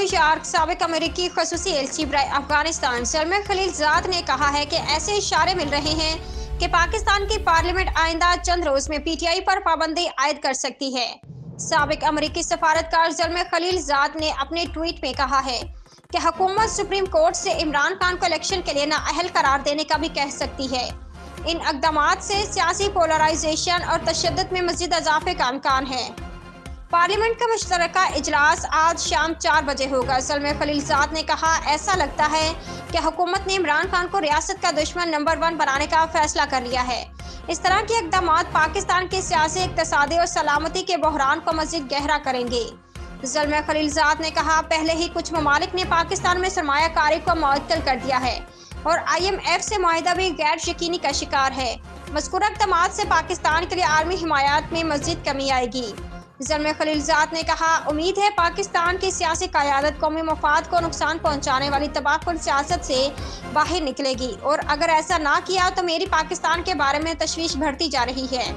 New York साबिक अमेरिकी खसूसी एलची बराए अफगानिस्तान सलमान खलीलजाद ने कहा है कि ऐसे इशारे मिल रहे हैं कि पाकिस्तान की पार्लियामेंट आइंदा चंद रोज में पीटीआई पर पाबंदी आयद कर सकती है। साबिक अमेरिकी सफारतकार सलमान खलीलजाद ने अपने ट्वीट में कहा है कि हुकूमत सुप्रीम कोर्ट से इमरान खान को इलेक्शन के लिए नाअहल करार देने का भी कह सकती है। इन इक़दामात से सियासी पोलराइजेशन और तशद्दुद में मज़ीद इजाफे का इम्कान है। पार्लियामेंट का मुश्तरका इजलास आज शाम 4 बजे होगा। सलमान खलीलजाद ने कहा, ऐसा लगता है कि हुकूमत ने इमरान खान को रियासत का दुश्मन नंबर 1 बनाने का फैसला कर लिया है। इस तरह के इक़दामात पाकिस्तान के सियासी, इक़्तिसादी और सलामती के बहरान को मज़ीद गहरा करेंगे। सलमान खलीलजाद ने कहा, पहले ही कुछ ममालिक ने पाकिस्तान में सरमायाकारी को मुअत्तल कर दिया है और IMF से मुआहिदा भी गैर यकीनी का शिकार है। मज़कूरा इक़दामात से पाकिस्तान के लिए आर्मी हिमायत में मज़ीद कमी आएगी। सलमान खलीलजाद ने कहा, उम्मीद है पाकिस्तान की सियासी क़यादत कौमी मफाद को नुकसान पहुँचाने वाली तबाहकुन सियासत से बाहर निकलेगी और अगर ऐसा ना किया तो मेरी पाकिस्तान के बारे में तशवीश बढ़ती जा रही है।